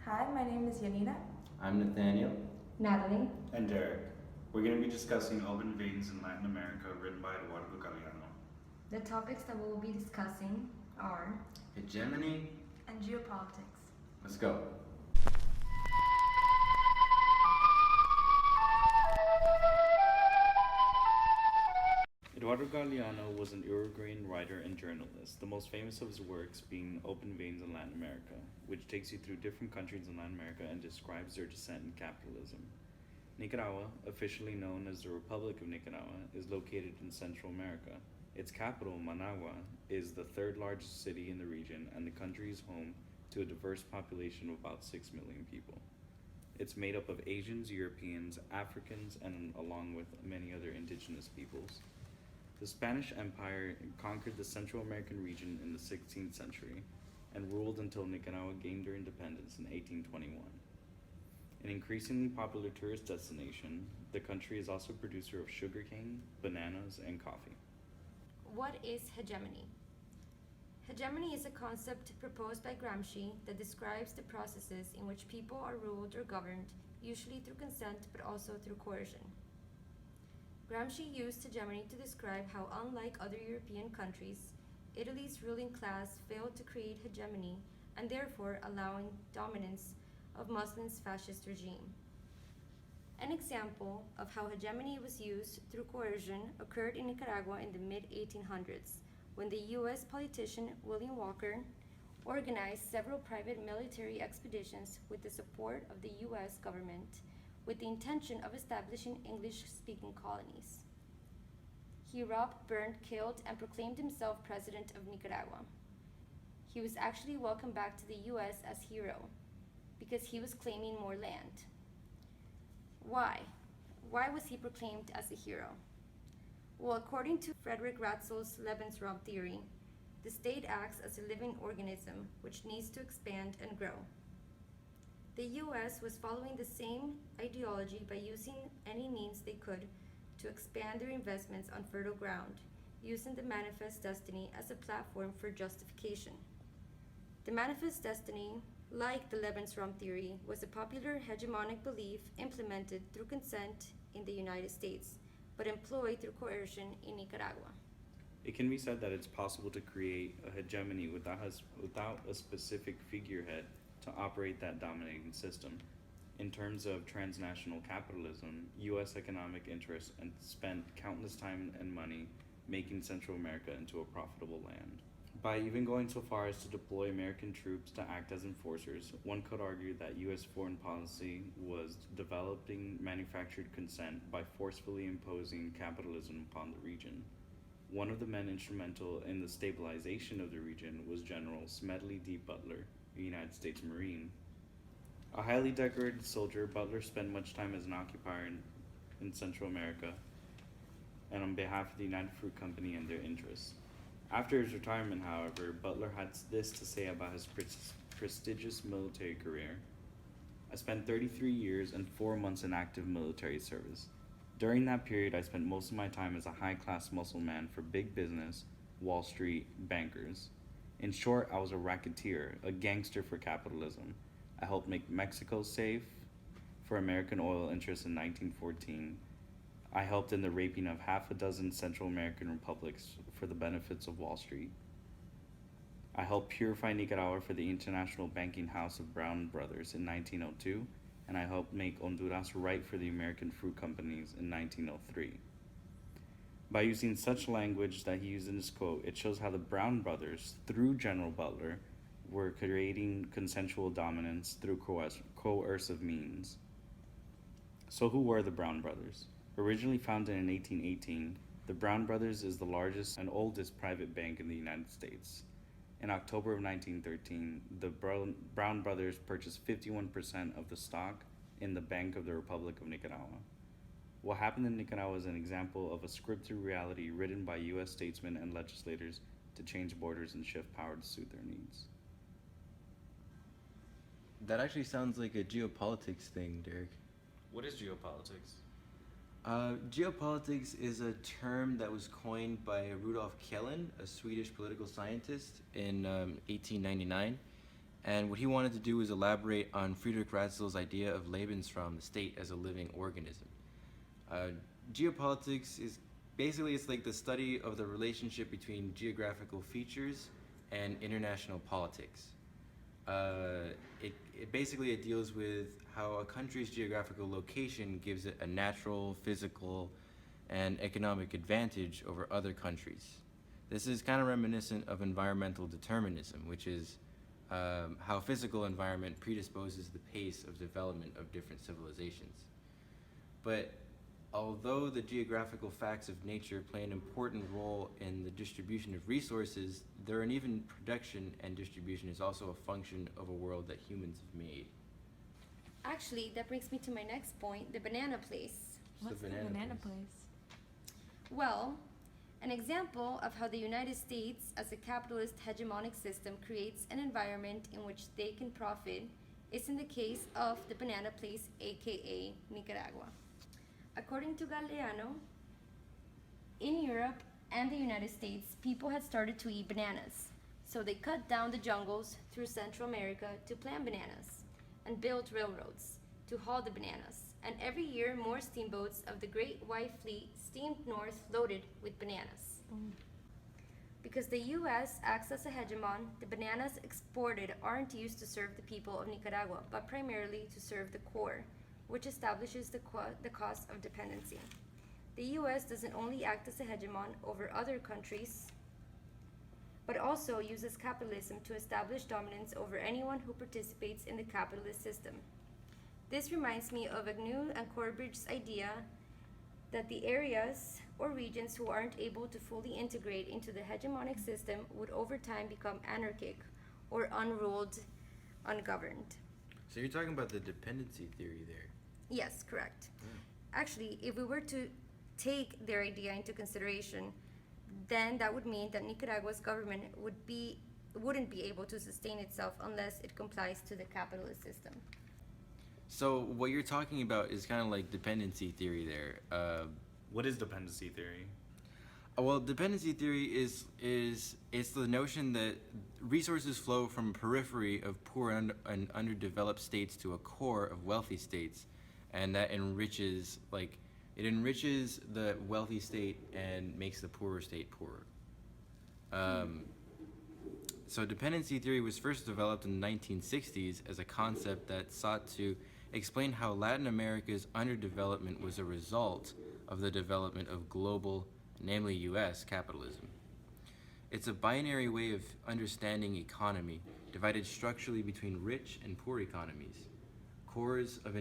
Hi, my name is Yanina. I'm Nathaniel. Natalie. And Derek. We're going to be discussing Open Veins in Latin America, written by Eduardo Galeano. The topics that we will be discussing are Hegemony And geopolitics. Let's go. Eduardo Galeano was an Uruguayan writer and journalist, the most famous of his works being Open Veins in Latin America, which takes you through different countries in Latin America and describes their descent in capitalism. Nicaragua, officially known as the Republic of Nicaragua, is located in Central America. Its capital, Managua, is the third largest city in the region, and the country is home to a diverse population of about 6 million people. It's made up of Asians, Europeans, Africans, and along with many other indigenous peoples. The Spanish Empire conquered the Central American region in the 16th century and ruled until Nicaragua gained their independence in 1821. An increasingly popular tourist destination, the country is also a producer of sugarcane, bananas, and coffee. What is hegemony? Hegemony is a concept proposed by Gramsci that describes the processes in which people are ruled or governed, usually through consent but also through coercion. Gramsci used hegemony to describe how, unlike other European countries, Italy's ruling class failed to create hegemony and therefore allowing dominance of Muslims' fascist regime. An example of how hegemony was used through coercion occurred in Nicaragua in the mid-1800s, when the U.S. politician William Walker organized several private military expeditions with the support of the U.S. government with the intention of establishing English-speaking colonies. He robbed, burned, killed, and proclaimed himself president of Nicaragua. He was actually welcomed back to the U.S. as hero because he was claiming more land. Why? Why was he proclaimed as a hero? Well, according to Frederick Ratzel's Lebensraum theory, the state acts as a living organism which needs to expand and grow. The U.S. was following the same ideology by using any means they could to expand their investments on fertile ground, using the Manifest Destiny as a platform for justification. The Manifest Destiny, like the Lebensraum theory, was a popular hegemonic belief implemented through consent in the United States, but employed through coercion in Nicaragua. It can be said that it's possible to create a hegemony without a specific figurehead to operate that dominating system. In terms of transnational capitalism, U.S. economic interests spent countless time and money making Central America into a profitable land. By even going so far as to deploy American troops to act as enforcers, one could argue that U.S. foreign policy was developing manufactured consent by forcefully imposing capitalism upon the region. One of the men instrumental in the stabilization of the region was General Smedley D. Butler, a United States Marine. A highly decorated soldier, Butler spent much time as an occupier in Central America and on behalf of the United Fruit Company and their interests. After his retirement, however, Butler had this to say about his prestigious military career. I spent 33 years and 4 months in active military service. During that period, I spent most of my time as a high-class muscle man for big business, Wall Street, bankers. In short, I was a racketeer, a gangster for capitalism. I helped make Mexico safe for American oil interests in 1914. I helped in the raping of half a dozen Central American republics for the benefits of Wall Street. I helped purify Nicaragua for the International Banking House of Brown Brothers in 1902, and I helped make Honduras right for the American fruit companies in 1903. By using such language that he used in his quote, it shows how the Brown Brothers, through General Butler, were creating consensual dominance through coercive means. So who were the Brown Brothers? Originally founded in 1818, the Brown Brothers is the largest and oldest private bank in the United States. In October of 1913, the Brown Brothers purchased 51% of the stock in the Bank of the Republic of Nicaragua. What happened in Nicaragua is an example of a scripted reality written by U.S. statesmen and legislators to change borders and shift power to suit their needs. That actually sounds like a geopolitics thing, Derek. What is geopolitics? Geopolitics is a term that was coined by Rudolf Kjellin, a Swedish political scientist, in 1899. And what he wanted to do was elaborate on Friedrich Ratzel's idea of Lebensraum, the state as a living organism. Geopolitics is basically, it's like the study of the relationship between geographical features and international politics. It basically it deals with how a country's geographical location gives it a natural, physical, and economic advantage over other countries. This is kind of reminiscent of environmental determinism, which is how physical environment predisposes the pace of development of different civilizations. But although the geographical facts of nature play an important role in the distribution of resources, their uneven production and distribution is also a function of a world that humans have made. Actually, that brings me to my next point, the banana place. What's the banana place? Well, an example of how the United States, as a capitalist hegemonic system, creates an environment in which they can profit is in the case of the banana place, aka Nicaragua. According to Galeano, in Europe and the United States, people had started to eat bananas. So they cut down the jungles through Central America to plant bananas and built railroads to haul the bananas. And every year, more steamboats of the Great White Fleet steamed north loaded with bananas. Because the U.S. acts as a hegemon, the bananas exported aren't used to serve the people of Nicaragua, but primarily to serve the core, which establishes the cost of dependency. The U.S. doesn't only act as a hegemon over other countries, but also uses capitalism to establish dominance over anyone who participates in the capitalist system. This reminds me of Agnew and Corbridge's idea that the areas or regions who aren't able to fully integrate into the hegemonic system would over time become anarchic or unruled, ungoverned. So you're talking about the dependency theory there. Yes, correct. Actually, if we were to take their idea into consideration, then that would mean that Nicaragua's government wouldn't be able to sustain itself unless it complies to the capitalist system. So what you're talking about is kind of like dependency theory there. What is dependency theory? Well, dependency theory is it's the notion that resources flow from a periphery of poor and underdeveloped states to a core of wealthy states, and that enriches the wealthy state and makes the poorer state poorer. So dependency theory was first developed in the 1960s as a concept that sought to explain how Latin America's underdevelopment was a result of the development of global, namely U.S., capitalism. It's a binary way of understanding economy, divided structurally between rich and poor economies. Cores of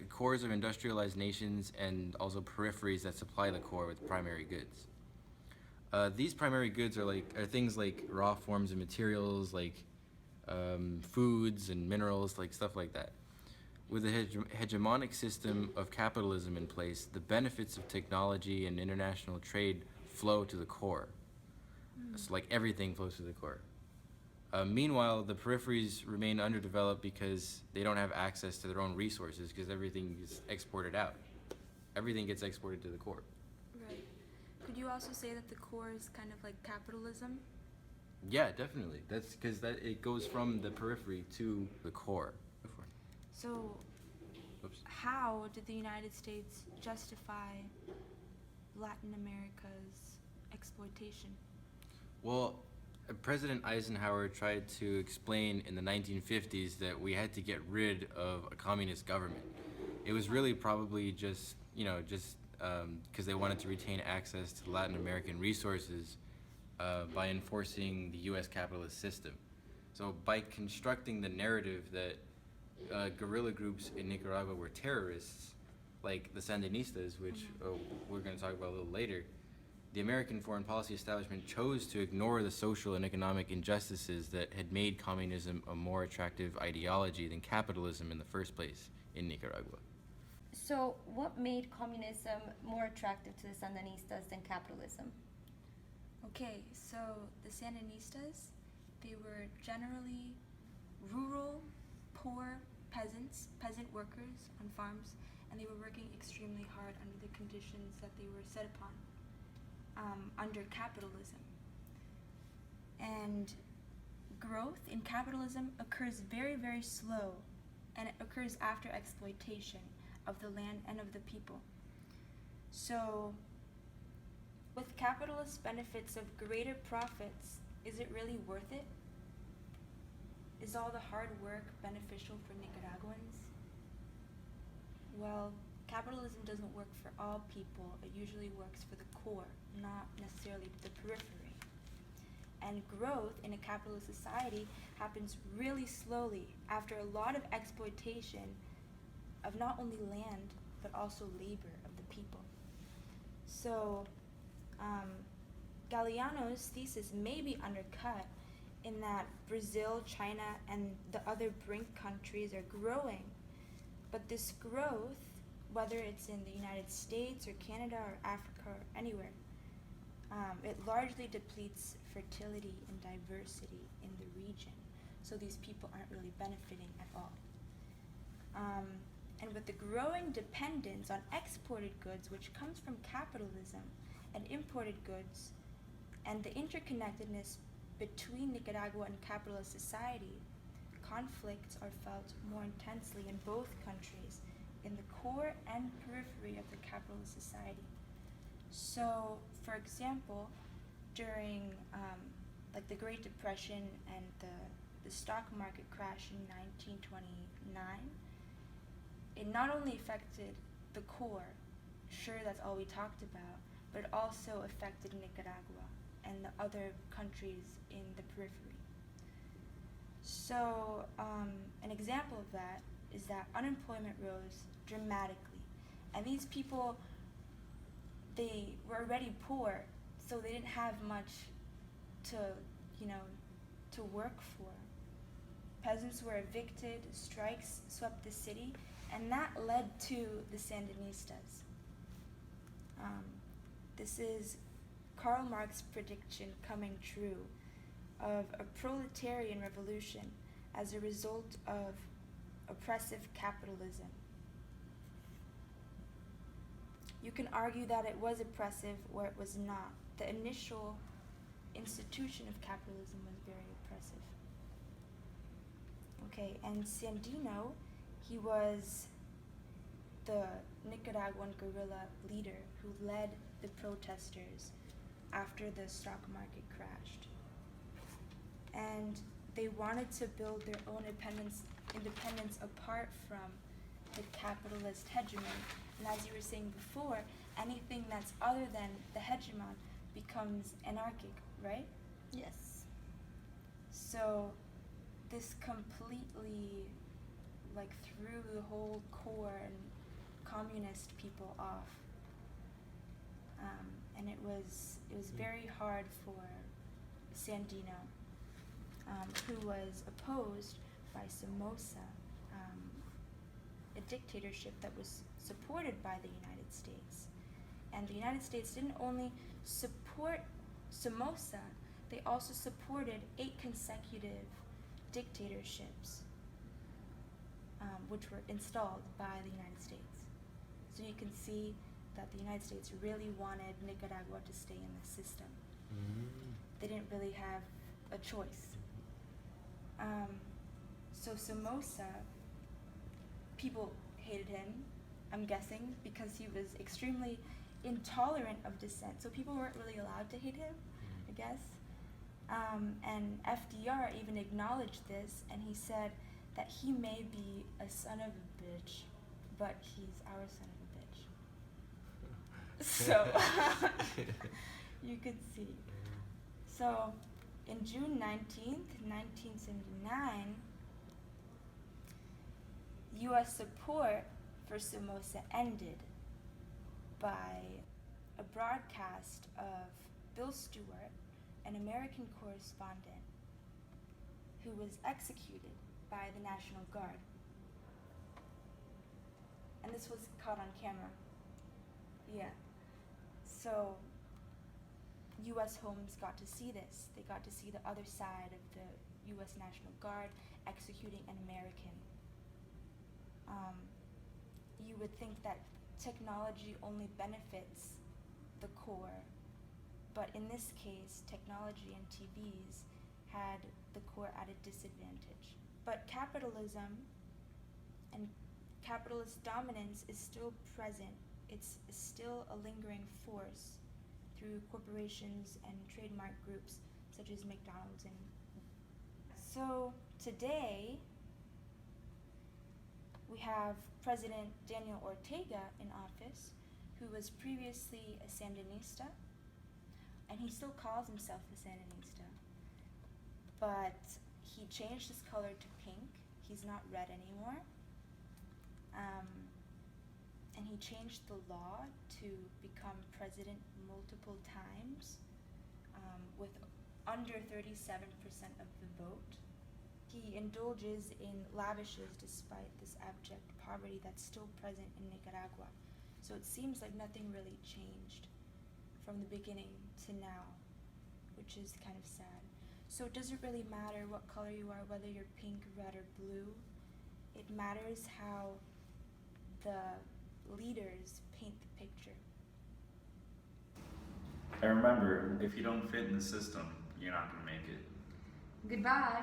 cores of industrialized nations and also peripheries that supply the core with primary goods. These primary goods are things like raw forms of materials, like foods and minerals, like stuff like that. With a hegemonic system of capitalism in place, the benefits of technology and international trade flow to the core. So like everything flows to the core. Meanwhile, the peripheries remain underdeveloped because they don't have access to their own resources because everything is exported out. Everything gets exported to the core. Right. Could you also say that the core is kind of like capitalism? Yeah, definitely. That's because it goes from the periphery to the core. So, how did the United States justify Latin America's exploitation? Well, President Eisenhower tried to explain in the 1950s that we had to get rid of a communist government. It was really probably just because they wanted to retain access to Latin American resources by enforcing the U.S. capitalist system. So by constructing the narrative that guerrilla groups in Nicaragua were terrorists, like the Sandinistas, which we're going to talk about a little later, the American foreign policy establishment chose to ignore the social and economic injustices that had made communism a more attractive ideology than capitalism in the first place in Nicaragua. So, what made communism more attractive to the Sandinistas than capitalism? Okay, so the Sandinistas, they were generally rural, poor peasant workers on farms, and they were working extremely hard under the conditions that they were set upon under capitalism. And growth in capitalism occurs very, very slow, and it occurs after exploitation of the land and of the people. So, with capitalist benefits of greater profits, is it really worth it? Is all the hard work beneficial for Nicaraguans? Well, capitalism doesn't work for all people. It usually works for the core, not necessarily the periphery. And growth in a capitalist society happens really slowly after a lot of exploitation of not only land, but also labor of the people. So, Galeano's thesis may be undercut in that Brazil, China, and the other BRIC countries are growing. But this growth, whether it's in the United States or Canada or Africa or anywhere, it largely depletes fertility and diversity in the region. So these people aren't really benefiting at all. And with the growing dependence on exported goods, which comes from capitalism, and imported goods, and the interconnectedness between Nicaragua and capitalist society, conflicts are felt more intensely in both countries, in the core and periphery of the capitalist society. So, for example, during like the Great Depression and the stock market crash in 1929, it not only affected the core, sure that's all we talked about, but it also affected Nicaragua and the other countries in the periphery. So an example of that is that unemployment rose dramatically, and these people, they were already poor, so they didn't have much to work for. Peasants were evicted, strikes swept the city, and that led to the Sandinistas. This is Karl Marx's prediction coming true of a proletarian revolution as a result of oppressive capitalism. You can argue that it was oppressive or it was not. The initial institution of capitalism was very oppressive. Okay, and Sandino, he was the Nicaraguan guerrilla leader who led the protesters after the stock market crashed. And they wanted to build their own independence apart from the capitalist hegemon. And as you were saying before, anything that's other than the hegemon becomes anarchic, right? Yes. So this completely threw the whole core and communist people off. And it was very hard for Sandino, who was opposed by Somoza, a dictatorship that was supported by the United States. And the United States didn't only support Somoza, they also supported 8 consecutive dictatorships, which were installed by the United States. So you can see that the United States really wanted Nicaragua to stay in the system. They didn't really have a choice. So Somoza, people hated him, I'm guessing, because he was extremely intolerant of dissent. So people weren't really allowed to hate him, I guess. And FDR even acknowledged this, and he said that he may be a son of a bitch, but he's our son of a bitch. So you could see. So in June 19th, 1979, U.S. support for Somoza ended by a broadcast of Bill Stewart, an American correspondent who was executed by the National Guard. And this was caught on camera. Yeah. So U.S. homes got to see this. They got to see the other side of the U.S. National Guard executing an American. You would think that technology only benefits the core, but in this case, technology and TVs had the core at a disadvantage. But capitalism and capitalist dominance is still present. It's still a lingering force through corporations and trademark groups such as McDonald's. And so today we have President Daniel Ortega in office, who was previously a Sandinista, and he still calls himself a Sandinista, but he changed his color to pink. He's not red anymore. And he changed the law to become president multiple times, with under 37% of the vote. He indulges in lavishes despite this abject poverty that's still present in Nicaragua. So it seems like nothing really changed from the beginning to now, which is kind of sad. So it doesn't really matter what color you are, whether you're pink, red, or blue. It matters how the leaders paint the picture. And remember, if you don't fit in the system, you're not gonna make it. Goodbye.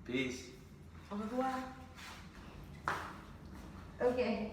Peace. Au revoir. Okay.